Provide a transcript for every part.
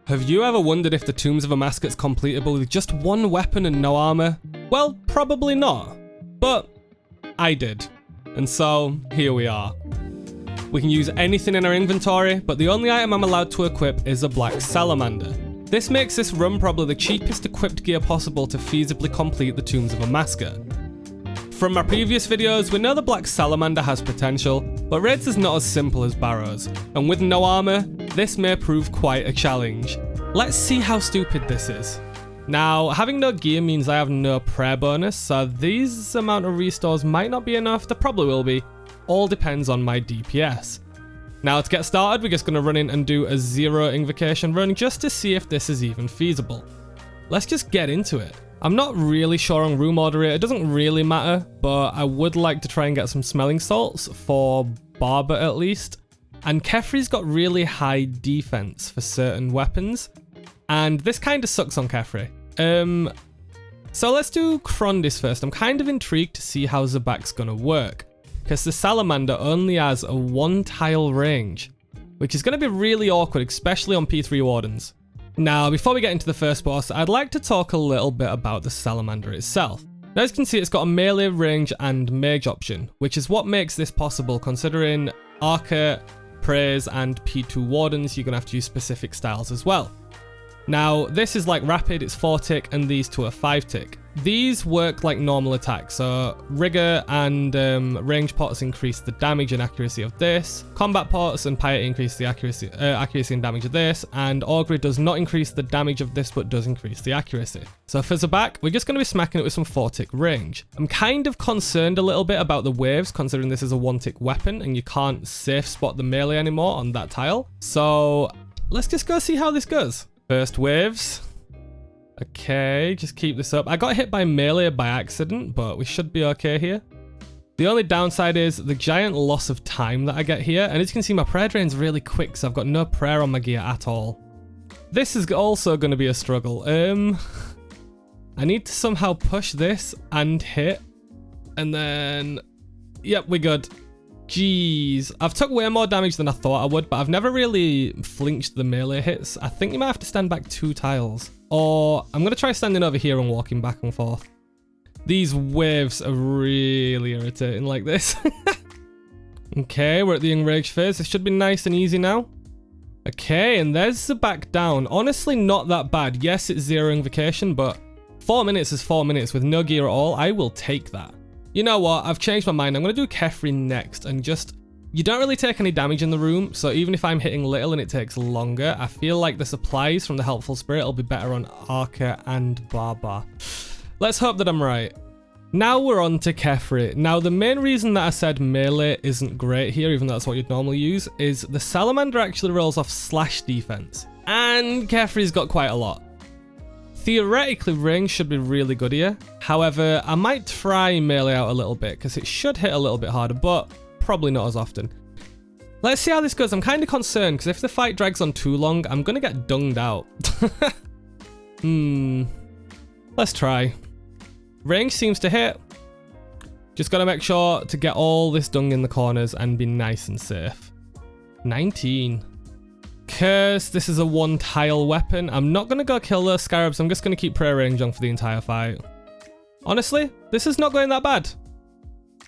Have you ever wondered if the Tombs of Amascut's completable with just one weapon and no armor? Well, probably not. But I did. And so, here we are. We can use anything in our inventory, but the only item I'm allowed to equip is a black Salamander. This makes this run probably the cheapest equipped gear possible to feasibly complete the Tombs of Amascut. From my previous videos, we know the black Salamander has potential, but raids is not as simple as Barrows, and with no armor, this may prove quite a challenge. Let's see how stupid this is. Now, having no gear means I have no prayer bonus, so these amount of restores might not be enough, they probably will be. All depends on my DPS. Now to get started, we're just going to run in and do a 0 invocation run just to see if this is even feasible. Let's just get into it. I'm not really sure on room order it doesn't really matter, but I would like to try and get some smelling salts for Barber at least. And Kefri's got really high defense for certain weapons, and this kind of sucks on Kefri. So let's do Krondis first. I'm kind of intrigued to see how Zabak's gonna work, because the Salamander only has a 1 tile range, which is gonna be really awkward, especially on P3 Wardens. Now, before we get into the first boss, I'd like to talk a little bit about the Salamander itself. Now, as you can see, it's got a melee, range, and mage option, which is what makes this possible, considering Archer, Praise, and P2 Wardens, you're going to have to use specific styles as well. Now, this is like Rapid, it's 4 tick, and these two are 5 tick. These work like normal attacks, so Rigor and range pots increase the damage and accuracy of this. Combat pots and Piety increase the accuracy and damage of this, and Augury does not increase the damage of this, but does increase the accuracy. So for Zabak, we're just going to be smacking it with some 4 tick range. I'm kind of concerned a little bit about the waves, considering this is a 1 tick weapon, and you can't safe spot the melee anymore on that tile. So let's just go see how this goes. First waves. Okay, just keep this up. I got hit by melee by accident, but we should be okay here. The only downside is the giant loss of time that I get here. And as you can see, my prayer drain's really quick, so I've got no prayer on my gear at all. This is also going to be a struggle. I need to somehow push this and hit. And then, yep, we're good. Jeez, I've took way more damage than I thought I would, but I've never really flinched the melee hits. I think you might have to stand back 2 tiles. Or I'm going to try standing over here and walking back and forth. These waves are really irritating like this. Okay, we're at the enraged phase. This should be nice and easy now. Okay, and there's the back down. Honestly, not that bad. Yes, it's 0 invocation, but 4 minutes is 4 minutes with no gear at all. I will take that. You know what? I've changed my mind. I'm going to do Kefri next and just... You don't really take any damage in the room, so even if I'm hitting little and it takes longer, I feel like the supplies from the Helpful Spirit will be better on Archer and Barbar. Let's hope that I'm right. Now we're on to Kefri. Now the main reason that I said melee isn't great here, even though that's what you'd normally use, is the Salamander actually rolls off slash defense. And Kefri's got quite a lot. Theoretically, range should be really good here. However, I might try melee out a little bit, because it should hit a little bit harder, but probably not as often. Let's see how this goes. I'm kind of concerned, because if the fight drags on too long, I'm going to get dunged out. Let's try. Range seems to hit. Just got to make sure to get all this dung in the corners and be nice and safe. 19. Curse, this is a 1 tile weapon. I'm not going to go kill those scarabs. I'm just going to keep prayer range on for the entire fight. Honestly, this is not going that bad.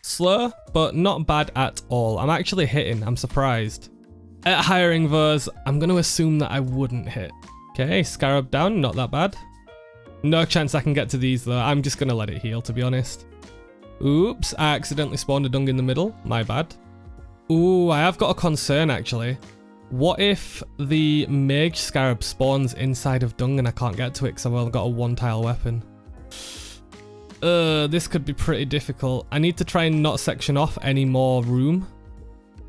Slow, but not bad at all. I'm actually hitting. I'm surprised. At higher invos, I'm going to assume that I wouldn't hit. Okay, scarab down. Not that bad. No chance I can get to these, though. I'm just going to let it heal, to be honest. Oops, I accidentally spawned a dung in the middle. My bad. Ooh, I have got a concern, actually. What if the mage scarab spawns inside of dung and I can't get to it because I've only got a 1 tile weapon? This could be pretty difficult. I need to try and not section off any more room.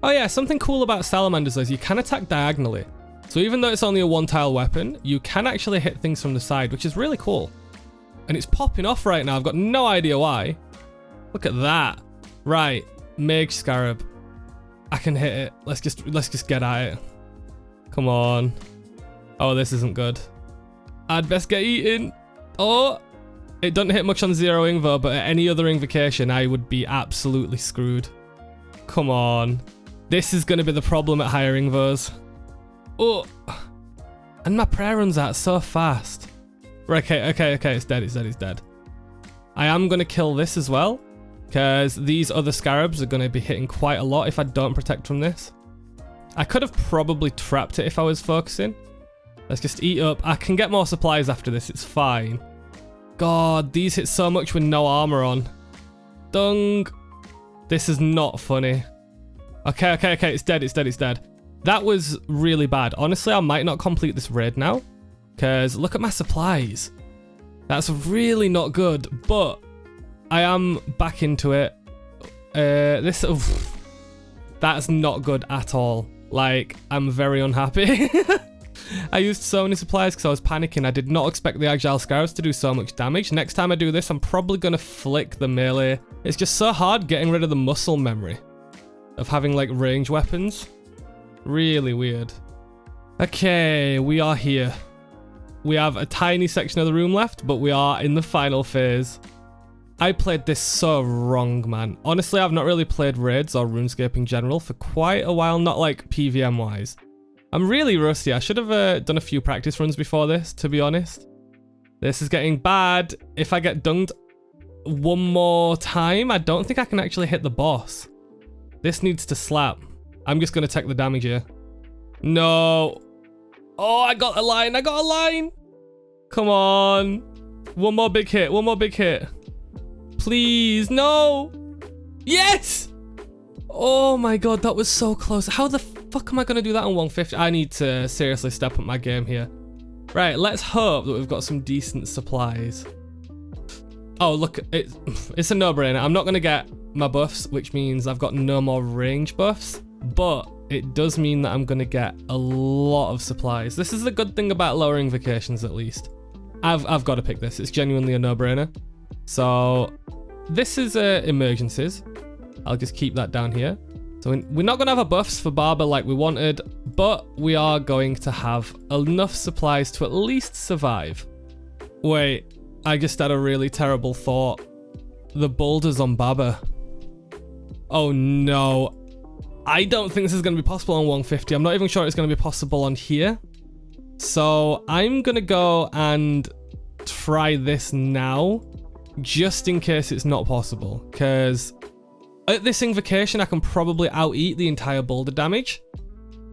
Oh yeah, something cool about salamanders is you can attack diagonally. So even though it's only a 1 tile weapon, you can actually hit things from the side, which is really cool. And it's popping off right now. I've got no idea why. Look at that. Right, mage scarab. I can hit it. Let's just get at it. Come on. Oh, this isn't good. I'd best get eaten. Oh, it doesn't hit much on 0 invo, but at any other invocation, I would be absolutely screwed. Come on. This is going to be the problem at higher invos. Oh. And my prayer runs out so fast. Right, okay, it's dead, it's dead. I am going to kill this as well, because these other scarabs are going to be hitting quite a lot if I don't protect from this. I could have probably trapped it if I was focusing. Let's just eat up. I can get more supplies after this, it's fine. God, these hit so much with no armor on. Dung. This is not funny. Okay, it's dead. That was really bad. Honestly, I might not complete this raid now, because look at my supplies. That's really not good, but I am back into it. That's not good at all. Like, I'm very unhappy. I used so many supplies because I was panicking. I did not expect the Agile Scarabs to do so much damage. Next time I do this, I'm probably going to flick the melee. It's just so hard getting rid of the muscle memory of having, like, range weapons. Really weird. Okay, we are here. We have a tiny section of the room left, but we are in the final phase. I played this so wrong, man. Honestly, I've not really played raids or RuneScape in general for quite a while, not like PVM-wise. I'm really rusty. I should have done a few practice runs before this, to be honest. This is getting bad. If I get dunged one more time, I don't think I can actually hit the boss. This needs to slap. I'm just going to take the damage here. No. Oh, I got a line. Come on. One more big hit. Please, no. Yes. Oh my god, that was so close. How the fuck am I going to do that on 150? I need to seriously step up my game here. Right, let's hope that we've got some decent supplies. Oh, look, it's a no-brainer. I'm not going to get my buffs, which means I've got no more range buffs, but it does mean that I'm going to get a lot of supplies. This is the good thing about lowering vacations, at least. I've got to pick this. It's genuinely a no-brainer. So this is emergencies. I'll just keep that down here. So we're not going to have a buffs for Barber like we wanted, but we are going to have enough supplies to at least survive. Wait, I just had a really terrible thought. The boulders on Barber. Oh no. I don't think this is going to be possible on 150. I'm not even sure it's going to be possible on here. So I'm going to go and try this now, just in case it's not possible. Because at this invocation, I can probably out-eat the entire boulder damage.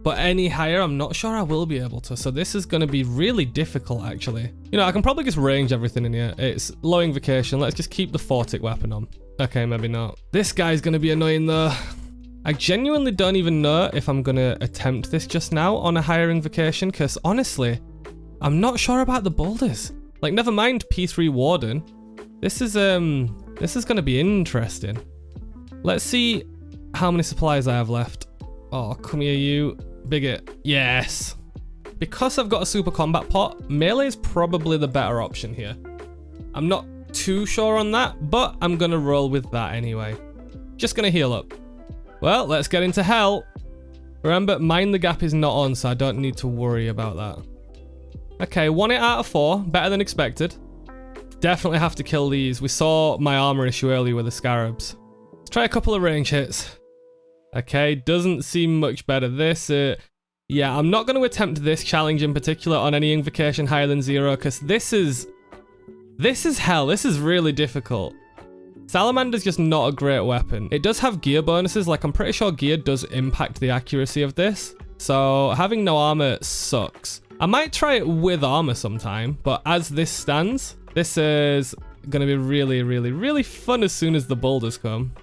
But any higher, I'm not sure I will be able to. So this is going to be really difficult, actually. You know, I can probably just range everything in here. It's low invocation. Let's just keep the Fortic weapon on. Okay, maybe not. This guy's going to be annoying, though. I genuinely don't even know if I'm going to attempt this just now on a higher invocation, because honestly, I'm not sure about the boulders. Like, never mind P3 Warden. This is going to be interesting. Let's see how many supplies I have left. Oh, come here, you bigot. Yes. Because I've got a super combat pot, melee is probably the better option here. I'm not too sure on that, but I'm going to roll with that anyway. Just going to heal up. Well, let's get into hell. Remember, Mind the Gap is not on, so I don't need to worry about that. Okay, 1 hit out of 4. Better than expected. Definitely have to kill these. We saw my armor issue earlier with the scarabs. Let's try a couple of range hits. Okay, doesn't seem much better. This, yeah, I'm not going to attempt this challenge in particular on any invocation higher than 0, because this is hell. This is really difficult. Salamander's just not a great weapon. It does have gear bonuses, like I'm pretty sure gear does impact the accuracy of this. So having no armor sucks. I might try it with armor sometime, but as this stands, this is going to be really, really, really fun as soon as the boulders come.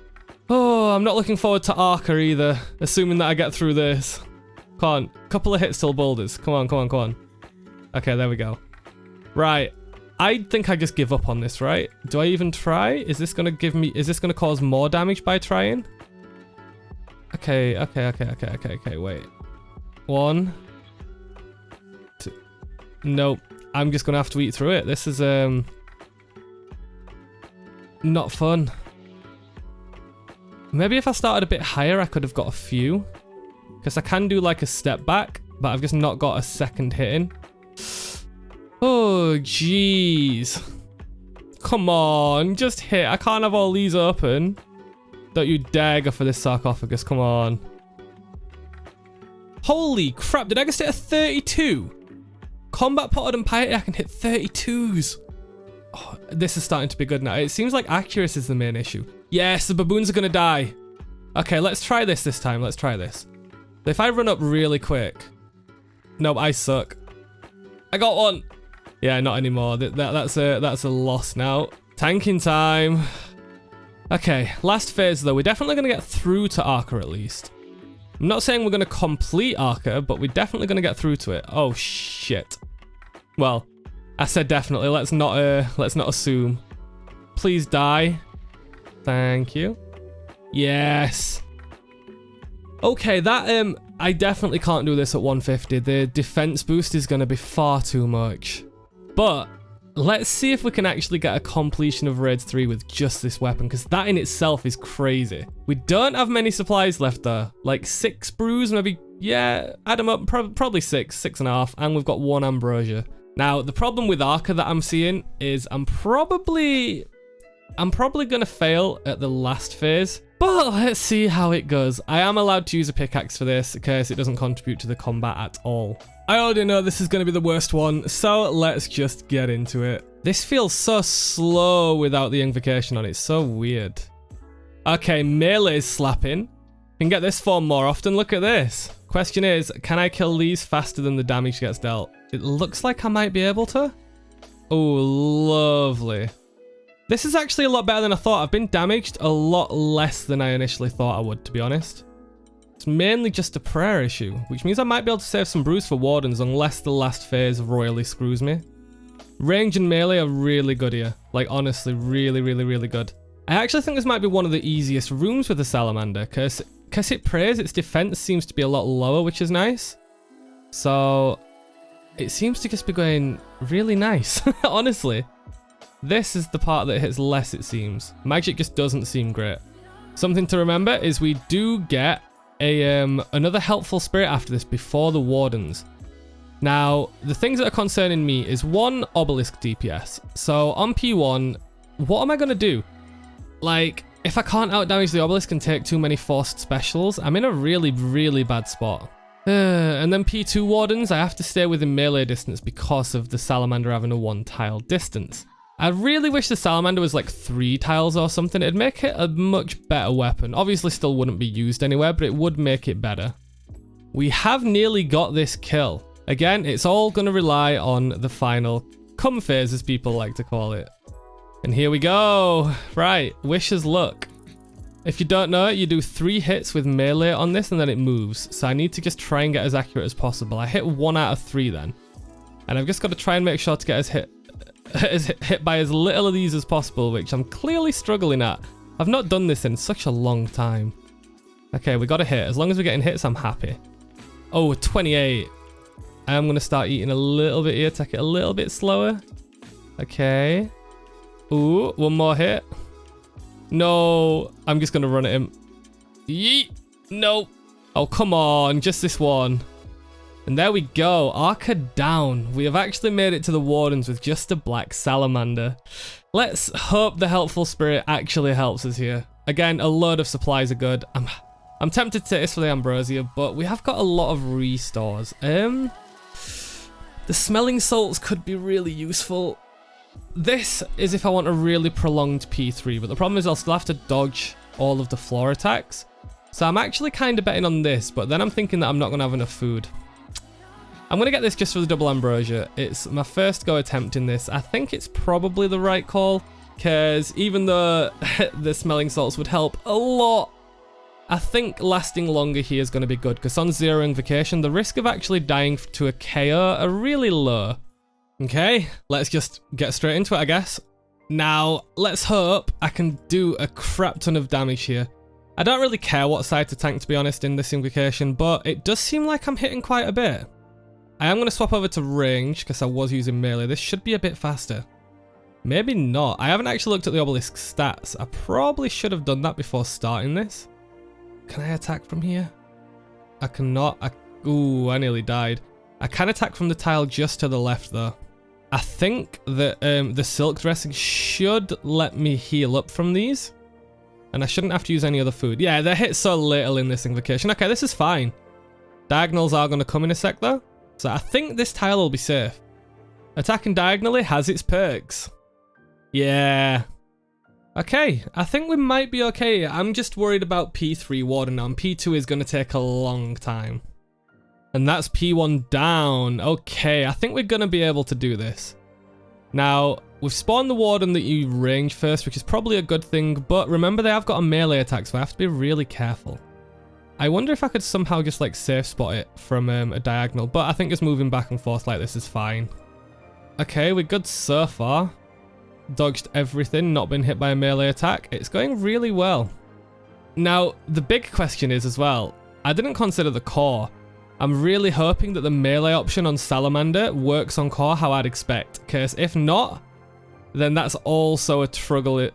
Oh, I'm not looking forward to Arca either, assuming that I get through this. Come on, couple of hits till boulders. Come on. Okay, there we go. Right. I think I just give up on this, right? Do I even try? Is this gonna cause more damage by trying? Okay, wait. 1, 2. Nope. I'm just gonna have to eat through it. This is, not fun. Maybe if I started a bit higher, I could have got a few. Because I can do like a step back, but I've just not got a second hit in. Oh, jeez. Come on, just hit. I can't have all these open. Don't you dare go for this sarcophagus. Come on. Holy crap, did I just hit a 32? combat potted and piety, I can hit 32s. Oh, this is starting to be good now. It seems like accuracy is the main issue. Yes, the baboons are gonna die. Okay, let's try this time. Let's try this. If I run up really quick. Nope, I suck. I got one. Yeah, not anymore. That's a loss now. Tanking time. Okay, last phase though. We're definitely gonna get through to Arca at least. I'm not saying we're gonna complete Arca, but we're definitely gonna get through to it. Oh shit. Well, I said definitely. Let's not assume. Please die. Thank you. Yes. Okay, that I definitely can't do this at 150. The defense boost is gonna be far too much. But let's see if we can actually get a completion of Raids 3 with just this weapon, because that in itself is crazy. We don't have many supplies left though. Like 6 brews, maybe, yeah, add them up, probably 6.5, and we've got 1 ambrosia. Now, the problem with Arca that I'm seeing is I'm probably gonna fail at the last phase, but let's see how it goes. I am allowed to use a pickaxe for this in case it doesn't contribute to the combat at all. I already know this is gonna be the worst one, so let's just get into it. This feels so slow without the invocation on it, it's so weird. Okay, melee is slapping. Can get this form more often, look at this. Question is, can I kill these faster than the damage gets dealt? It looks like I might be able to. Oh, lovely. This is actually a lot better than I thought. I've been damaged a lot less than I initially thought I would, to be honest. It's mainly just a prayer issue, which means I might be able to save some brews for wardens unless the last phase royally screws me. Range and melee are really good here. Like, honestly, really, really, really good. I actually think this might be one of the easiest rooms with the Salamander, because it prays, its defense seems to be a lot lower, which is nice. So, it seems to just be going really nice, honestly. This is the part that hits less, it seems. Magic just doesn't seem great. Something to remember is we do get another helpful spirit after this before the wardens. Now, the things that are concerning me is 1 obelisk DPS. So on P1, what am I going to do? Like, if I can't outdamage the obelisk and take too many forced specials, I'm in a really, really bad spot. And then P2 wardens, I have to stay within melee distance because of the Salamander having a 1 tile distance. I really wish the Salamander was like 3 tiles or something. It'd make it a much better weapon. Obviously still wouldn't be used anywhere, but it would make it better. We have nearly got this kill. Again, it's all going to rely on the final come phase, as people like to call it. And here we go. Right, Wisher's Luck. If you don't know it, you do 3 hits with melee on this and then it moves. So I need to just try and get as accurate as possible. I hit 1 out of 3 then. And I've just got to try and make sure to get hit by as little of these as possible, which I'm clearly struggling at. I've not done this in such a long time. Okay, we got a hit. As long as we're getting hits, I'm happy. Oh, 28. I'm going to start eating a little bit here. Take it a little bit slower. Okay. Ooh, 1 more hit. No, I'm just going to run at him. Yeet. No. Oh, come on. Just this one. And there we go, Arca down. We have actually made it to the wardens with just a black Salamander. Let's hope the helpful spirit actually helps us here. Again, a load of supplies are good. I'm tempted to take this for the ambrosia, but we have got a lot of restores. The smelling salts could be really useful. This is if I want a really prolonged P3, but the problem is I'll still have to dodge all of the floor attacks. So I'm actually kind of betting on this, but then I'm thinking that I'm not going to have enough food. I'm going to get this just for the double ambrosia. It's my first go attempt in this. I think it's probably the right call, because even though the smelling salts would help a lot, I think lasting longer here is going to be good, because on 0 invocation, the risk of actually dying to a KO are really low. Okay, let's just get straight into it, I guess. Now, let's hope I can do a crap ton of damage here. I don't really care what side to tank, to be honest, in this invocation, but it does seem like I'm hitting quite a bit. I am going to swap over to range because I was using melee. This should be a bit faster. Maybe not. I haven't actually looked at the obelisk stats. I probably should have done that before starting this. Can I attack from here? I cannot. Ooh, I nearly died. I can attack from the tile just to the left though. I think that the silk dressing should let me heal up from these. And I shouldn't have to use any other food. Yeah, they hit so little in this invocation. Okay, this is fine. Diagonals are going to come in a sec though. So I think this tile will be safe. Attacking diagonally has its perks. Yeah. Okay, I think we might be okay. I'm just worried about P3 Warden now, and P2 is going to take a long time. And that's P1 down. Okay, I think we're going to be able to do this. Now, we've spawned the Warden that you range first, which is probably a good thing, but remember they have got a melee attack, so I have to be really careful. I wonder if I could somehow just like safe spot it from a diagonal, but I think just moving back and forth like this is fine. Okay, we're good so far. Dodged everything, not been hit by a melee attack. It's going really well. Now, the big question is as well, I didn't consider the core. I'm really hoping that the melee option on Salamander works on core how I'd expect, because if not, then that's also a troubling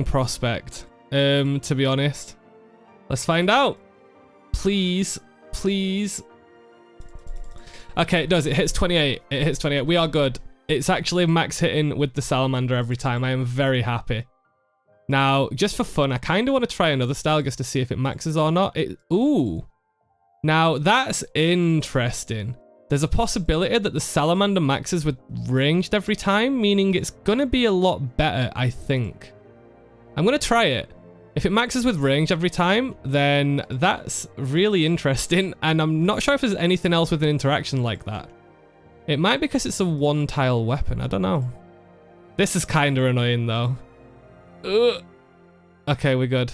prospect, to be honest. Let's find out. Please, please. Okay, it does. It hits 28. It hits 28. We are good. It's actually max hitting with the Salamander every time. I am very happy. Now, just for fun, I kind of want to try another style just to see if it maxes or not. Ooh. Now, that's interesting. There's a possibility that the Salamander maxes with ranged every time, meaning it's going to be a lot better, I think. I'm going to try it. If it maxes with range every time, then that's really interesting, and I'm not sure if there's anything else with an interaction like that. It might be because it's a one-tile weapon, I don't know. This is kind of annoying though. Ugh. Okay, we're good.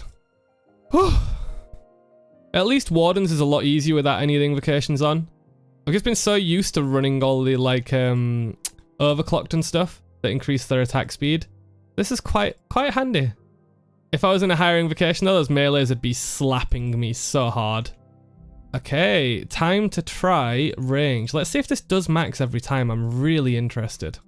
At least Wardens is a lot easier without any of the invocations on. I've just been so used to running all the like overclocked and stuff that increase their attack speed. This is quite handy. If I was in a higher invocation though, those melees would be slapping me so hard. Okay, time to try range. Let's see if this does max every time. I'm really interested.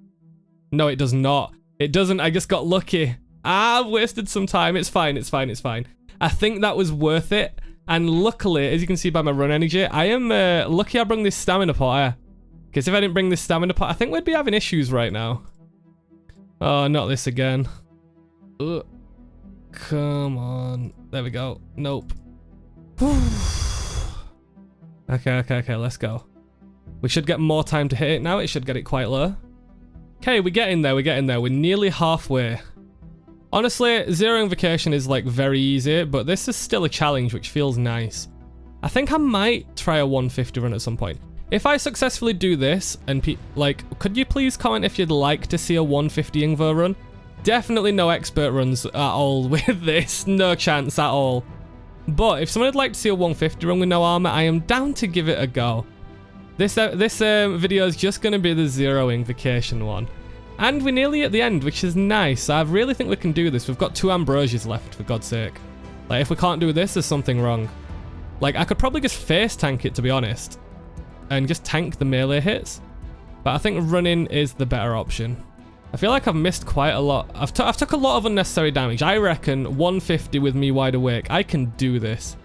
No, it does not. It doesn't. I just got lucky. I've wasted some time. It's fine. It's fine. It's fine. I think that was worth it. And luckily, as you can see by my run energy, I am lucky I brought this stamina pot. Because if I didn't bring this stamina pot, I think we'd be having issues right now. Oh, not this again. Ugh. Come on. There we go. Nope. Okay, let's go. We should get more time to hit it now. It should get it quite low. Okay, we're getting there. We're nearly halfway. Honestly, Zero Invocation is like very easy, but this is still a challenge, which feels nice. I think I might try a 150 run at some point. If I successfully do this, and could you please comment if you'd like to see a 150 Invo run? Definitely no expert runs at all with this. No chance at all. But if someone would like to see a 150 run with no armor, I am down to give it a go. This video is just going to be the Zero Invocation one. And we're nearly at the end, which is nice. I really think we can do this. We've got 2 Ambrosias left, for God's sake. Like, if we can't do this, there's something wrong. Like, I could probably just face tank it, to be honest. And just tank the melee hits. But I think running is the better option. I feel like I've missed quite a lot. I've took a lot of unnecessary damage. I reckon 150 with me wide awake. I can do this.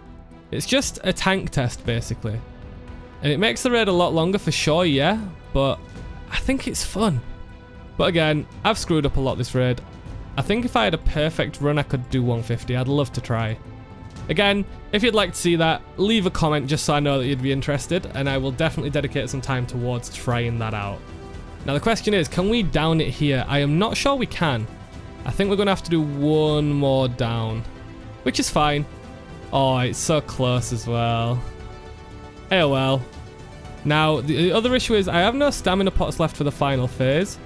It's just a tank test, basically. And it makes the raid a lot longer for sure, yeah. But I think it's fun. But again, I've screwed up a lot this raid. I think if I had a perfect run, I could do 150. I'd love to try. Again, if you'd like to see that, leave a comment just so I know that you'd be interested, and I will definitely dedicate some time towards trying that out. Now the question is, can we down it here? I am not sure we can. I think we're going to have to do one more down, which is fine. Oh, it's so close as well. Oh well. Now, the other issue is I have no stamina pots left for the final phase.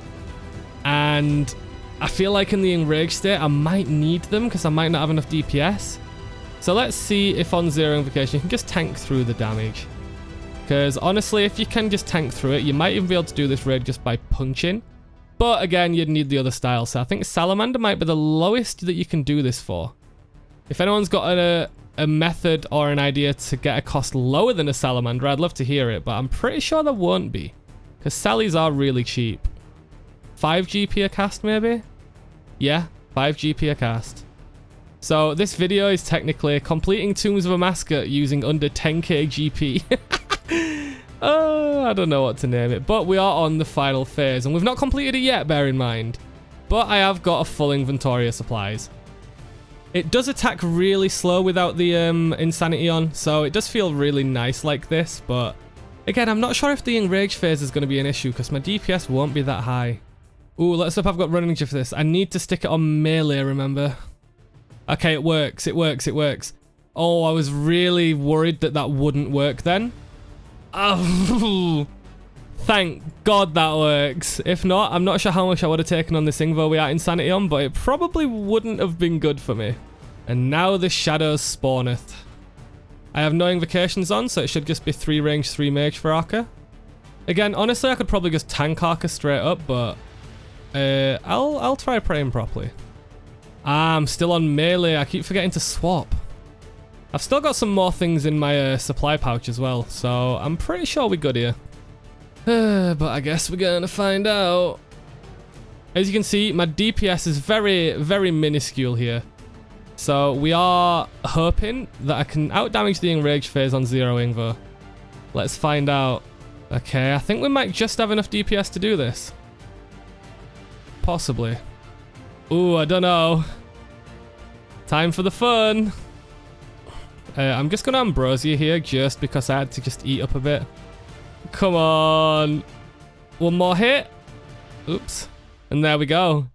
And I feel like in the enraged state, I might need them because I might not have enough DPS. So let's see if on Zero Invocation you can just tank through the damage. Because honestly, if you can just tank through it, you might even be able to do this raid just by punching. But again, you'd need the other style. So I think Salamander might be the lowest that you can do this for. If anyone's got a method or an idea to get a cost lower than a Salamander, I'd love to hear it. But I'm pretty sure there won't be. Because Sallies are really cheap. 5 GP a cast, maybe? Yeah, 5 GP a cast. So this video is technically completing Tombs of Amascut using under 10k GP. Oh, I don't know what to name it. But we are on the final phase, and we've not completed it yet, bear in mind. But I have got a full inventory of supplies. It does attack really slow without the Insanity on, so it does feel really nice like this, but Again, I'm not sure if the enraged phase is going to be an issue because my DPS won't be that high. Ooh, let's hope I've got running for this. I need to stick it on melee, remember? Okay, it works, it works, it works. Oh, I was really worried that that wouldn't work then. Oh, thank God that works. If not, I'm not sure how much I would have taken on this Ingvo we are Insanity on, but it probably wouldn't have been good for me. And now the shadows spawneth. I have no invocations on, so it should just be 3 range, 3 mage for Arca. Again, honestly, I could probably just tank Arca straight up, but I'll try praying properly. I'm still on melee. I keep forgetting to swap. I've still got some more things in my supply pouch as well, so I'm pretty sure we're good here. But I guess we're gonna find out. As you can see, my DPS is very, very minuscule here. So we are hoping that I can outdamage the enraged phase on 0 Ingvo. Let's find out. Okay, I think we might just have enough DPS to do this. Possibly. Ooh, I don't know. Time for the fun. I'm just gonna Ambrosia here just because I had to just eat up a bit. Come on. One more hit. Oops. And there we go.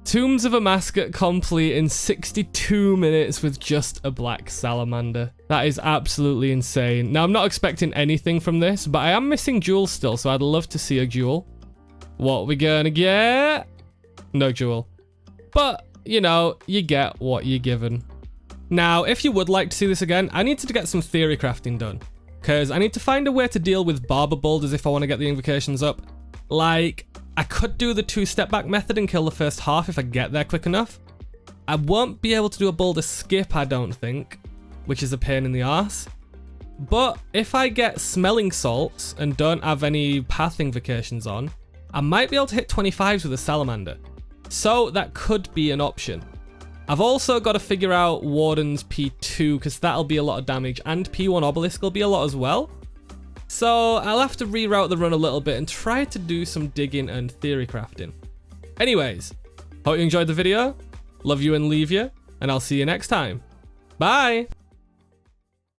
Tombs of Amascut complete in 62 minutes with just a black Salamander. That is absolutely insane. Now, I'm not expecting anything from this, but I am missing jewels still, so I'd love to see a jewel. What we gonna get? No jewel. But, you know, you get what you're given. Now, if you would like to see this again, I need to get some theory crafting done. Because I need to find a way to deal with Barber Boulders if I want to get the invocations up. Like, I could do the 2-step back method and kill the first half if I get there quick enough. I won't be able to do a boulder skip, I don't think, which is a pain in the arse. But if I get smelling salts and don't have any path invocations on, I might be able to hit 25s with a Salamander. So that could be an option. I've also got to figure out Warden's P2 because that'll be a lot of damage, and P1 Obelisk will be a lot as well. So I'll have to reroute the run a little bit and try to do some digging and theory crafting. Anyways, hope you enjoyed the video. Love you and leave you, and I'll see you next time. Bye!